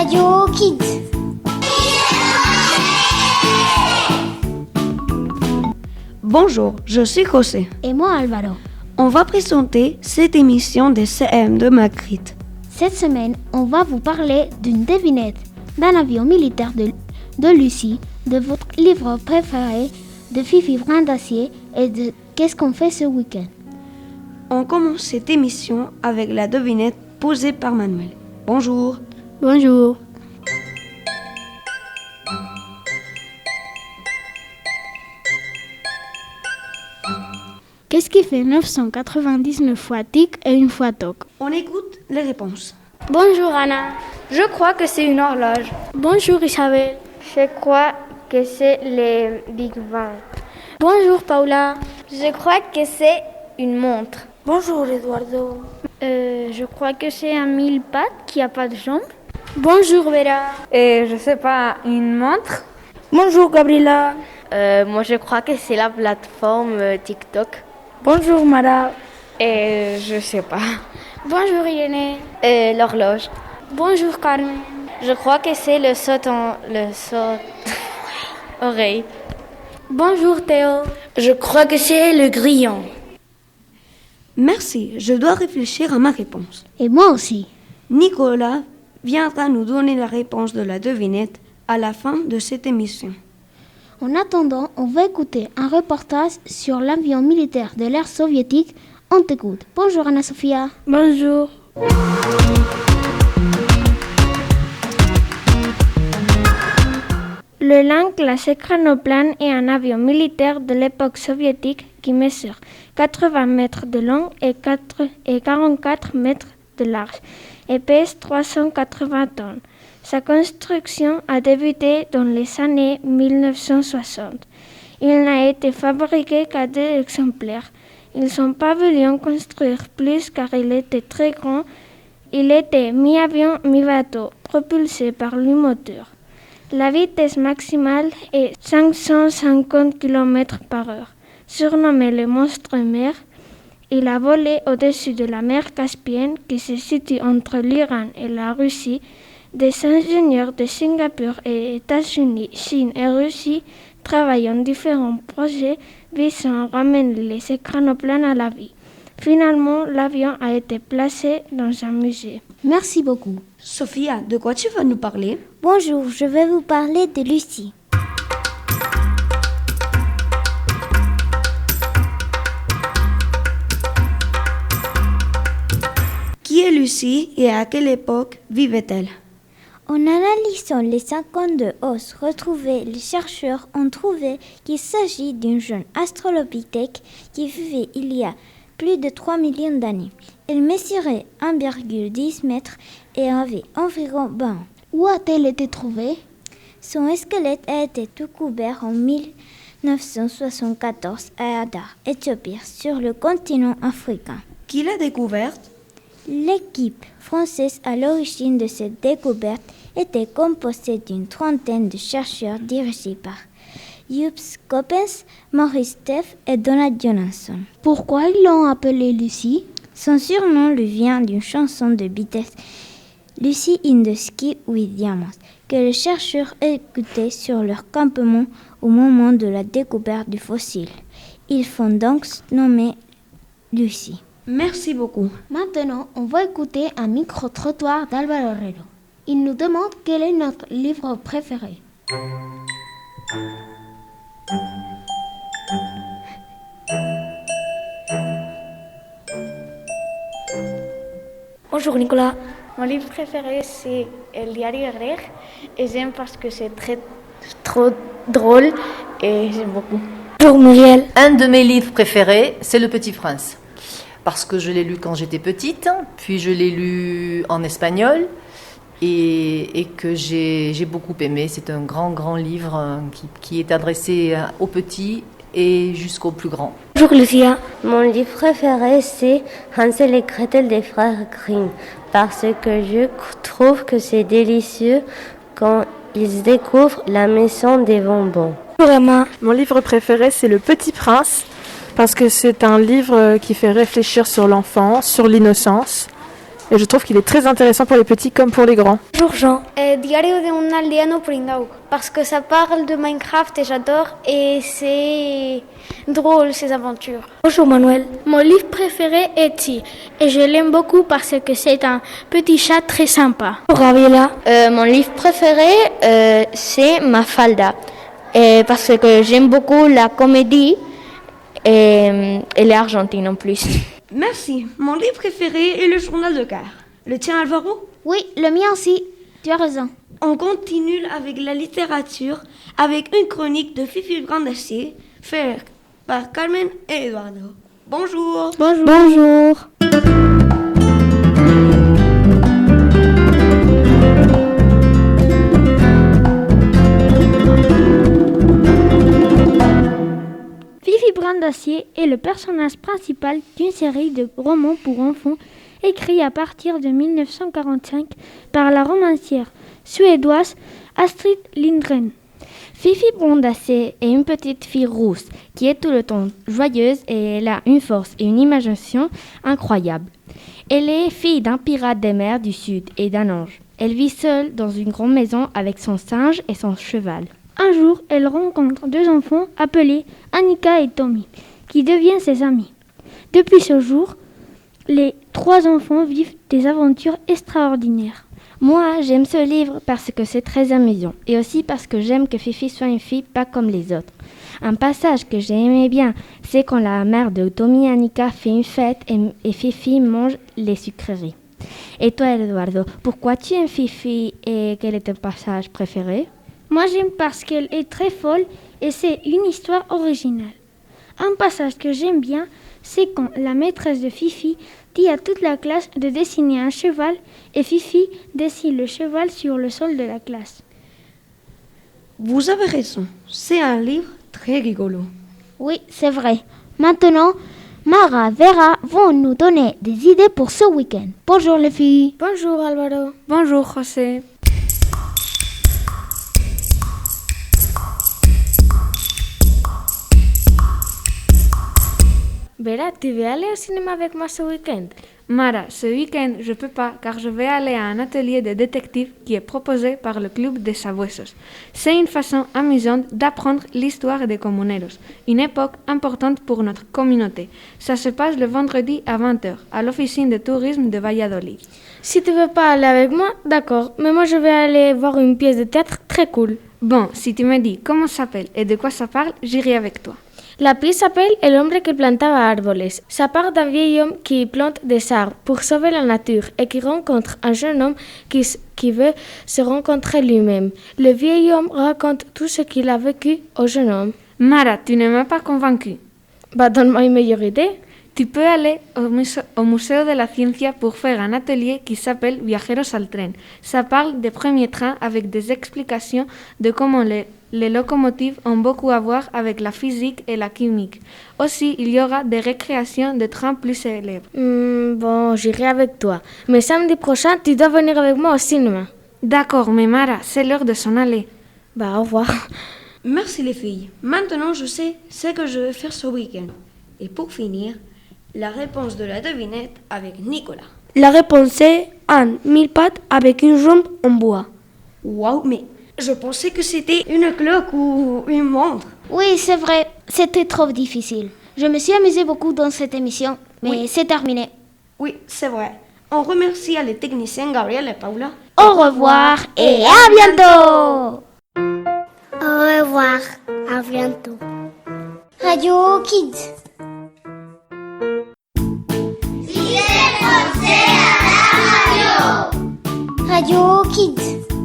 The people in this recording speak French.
Radio Kids. Bonjour, je suis José. Et moi, Alvaro. On va présenter cette émission des CM de Magritte. Cette semaine, on va vous parler d'une devinette, d'un avion militaire de Lucie, de votre livre préféré, de Fifi Brin d'Acier et de Qu'est-ce qu'on fait ce week-end. On commence cette émission avec la devinette posée par Manuel. Bonjour. Bonjour. Qu'est-ce qui fait 999 fois tic et une fois toc? On écoute les réponses. Bonjour Anna. Je crois que c'est une horloge. Bonjour Isabelle. Je crois que c'est le Big Bang. Bonjour Paula. Je crois que c'est une montre. Bonjour Eduardo. Je crois que c'est un mille pattes qui n'a pas de jambes. Bonjour Vera. Je sais pas, une montre. Bonjour Gabriela. Moi je crois que c'est la plateforme TikTok. Bonjour Mara. Je sais pas. Bonjour Irénée. L'horloge. Bonjour Carmen. Je crois que c'est le saut oreille. Bonjour Théo. Je crois que c'est le grillon. Merci, je dois réfléchir à ma réponse. Et moi aussi. Nicolas viendra nous donner la réponse de la devinette à la fin de cette émission. En attendant, on va écouter un reportage sur l'avion militaire de l'ère soviétique. On t'écoute. Bonjour Anna-Sophia. Bonjour. Le Lang classé Kranoplane est un avion militaire de l'époque soviétique qui mesure 80 mètres de long et 44 mètres de large et pèse 380 tonnes. Sa construction a débuté dans les années 1960. Il n'a été fabriqué qu'à 2 exemplaires. Ils n'ont pas voulu en construire plus car il était très grand. Il était mi-avion, mi-bateau, propulsé par le moteur. La vitesse maximale est 550 km/h. Surnommé le monstre mer, il a volé au-dessus de la mer Caspienne qui se situe entre l'Iran et la Russie. Des ingénieurs de Singapour et États-Unis, Chine et Russie travaillent en différents projets visant à ramener les écranoplanes à la vie. Finalement, l'avion a été placé dans un musée. Merci beaucoup. Sophia, de quoi tu vas nous parler? Bonjour, je vais vous parler de Lucie. Qui est Lucie et à quelle époque vivait-elle? En analysant les 52 os retrouvés, les chercheurs ont trouvé qu'il s'agit d'une jeune astrolopithèque qui vivait il y a plus de 3 millions d'années. Elle mesurait 1,10 m et avait environ 20 ans. Où a-t-elle été trouvée? Son squelette a été tout couvert en 1974 à Adar, Éthiopie, sur le continent africain. Qui l'a découverte? L'équipe française à l'origine de cette découverte était composée d'une trentaine de chercheurs dirigés par Jups Coppens, Maurice Steff et Donald Johansson. Pourquoi ils l'ont appelée Lucie? Son surnom lui vient d'une chanson de Beatles, Lucy in the Sky with Diamonds, que les chercheurs écoutaient sur leur campement au moment de la découverte du fossile. Ils font donc nommer Lucie. Merci beaucoup. Maintenant, on va écouter un micro-trottoir d'Alvaro Herrero. Il nous demande quel est notre livre préféré. Bonjour Nicolas. Mon livre préféré c'est El Diario Greg et j'aime parce que c'est trop drôle et j'aime beaucoup. Bonjour Muriel. Un de mes livres préférés, c'est Le Petit Prince. Parce que je l'ai lu quand j'étais petite, puis je l'ai lu en espagnol et que j'ai beaucoup aimé. C'est un grand livre qui est adressé aux petits et jusqu'aux plus grands. Bonjour Lucia. Mon livre préféré c'est Hansel et Gretel des frères Grimm parce que je trouve que c'est délicieux quand ils découvrent la maison des bonbons. Bonjour Emma. Mon livre préféré c'est Le Petit Prince parce que c'est un livre qui fait réfléchir sur l'enfance, sur l'innocence et je trouve qu'il est très intéressant pour les petits comme pour les grands. Bonjour Jean. Diario de un aldeano pringao, parce que ça parle de Minecraft et j'adore et c'est drôle ces aventures. Bonjour Manuel. Mon livre préféré est Ti et je l'aime beaucoup parce que c'est un petit chat très sympa. Bonjour Gabriela. Mon livre préféré, c'est Mafalda, parce que j'aime beaucoup la comédie et l'Argentine en plus. Merci. Mon livre préféré est le journal de Car. Le tien, Alvaro? Oui, le mien aussi. Tu as raison. On continue avec la littérature, avec une chronique de Fifi Brandacier, faite par Carmen et Eduardo. Bonjour. Bonjour. Fifi Brandacier est le personnage principal d'une série de romans pour enfants écrits à partir de 1945 par la romancière suédoise Astrid Lindgren. Fifi Brandacier est une petite fille rousse qui est tout le temps joyeuse et elle a une force et une imagination incroyables. Elle est fille d'un pirate des mers du Sud et d'un ange. Elle vit seule dans une grande maison avec son singe et son cheval. Un jour, elle rencontre deux enfants appelés Annika et Tommy, qui deviennent ses amis. Depuis ce jour, les trois enfants vivent des aventures extraordinaires. Moi, j'aime ce livre parce que c'est très amusant et aussi parce que j'aime que Fifi soit une fille pas comme les autres. Un passage que j'ai aimé bien, c'est quand la mère de Tommy et Annika fait une fête et Fifi mange les sucreries. Et toi, Eduardo, pourquoi tu aimes Fifi et quel est ton passage préféré? Moi, j'aime parce qu'elle est très folle et c'est une histoire originale. Un passage que j'aime bien, c'est quand la maîtresse de Fifi dit à toute la classe de dessiner un cheval et Fifi dessine le cheval sur le sol de la classe. Vous avez raison, c'est un livre très rigolo. Oui, c'est vrai. Maintenant, Mara, Vera vont nous donner des idées pour ce week-end. Bonjour les filles. Bonjour Alvaro. Bonjour José. Vera, tu veux aller au cinéma avec moi ce week-end? Mara, ce week-end, je peux pas car je vais aller à un atelier de détective qui est proposé par le club des Sabuesos. C'est une façon amusante d'apprendre l'histoire des comuneros, une époque importante pour notre communauté. Ça se passe le vendredi à 20h à l'officine de tourisme de Valladolid. Si tu veux pas aller avec moi, d'accord, mais moi je vais aller voir une pièce de théâtre très cool. Bon, si tu me dis comment ça s'appelle et de quoi ça parle, j'irai avec toi. La pièce s'appelle El hombre que plantaba árboles. Ça part d'un vieil homme qui plante des arbres pour sauver la nature et qui rencontre un jeune homme qui veut se rencontrer lui-même. Le vieil homme raconte tout ce qu'il a vécu au jeune homme. Mara, tu ne m'as pas convaincue. Bah, donne-moi une meilleure idée. Tu peux aller au Musée de la Ciencia pour faire un atelier qui s'appelle Viajeros al tren. Ça parle des premiers trains avec des explications de comment les locomotives ont beaucoup à voir avec la physique et la chimique. Aussi, il y aura des récréations de trains plus célèbres. Bon, j'irai avec toi. Mais samedi prochain, tu dois venir avec moi au cinéma. D'accord, mais Mara, c'est l'heure de s'en aller. Bah, au revoir. Merci les filles. Maintenant, je sais ce que je vais faire ce week-end. Et pour finir, la réponse de la devinette avec Nicolas. La réponse est un 1000 pattes avec une jambe en bois. Waouh, mais je pensais que c'était une cloque ou une montre. Oui, c'est vrai, c'était trop difficile. Je me suis amusée beaucoup dans cette émission, mais oui. C'est terminé. Oui, c'est vrai. On remercie les techniciens Gabriel et Paula. Au revoir et à bientôt. Au revoir, à bientôt. Radio Kids. Radio Kids.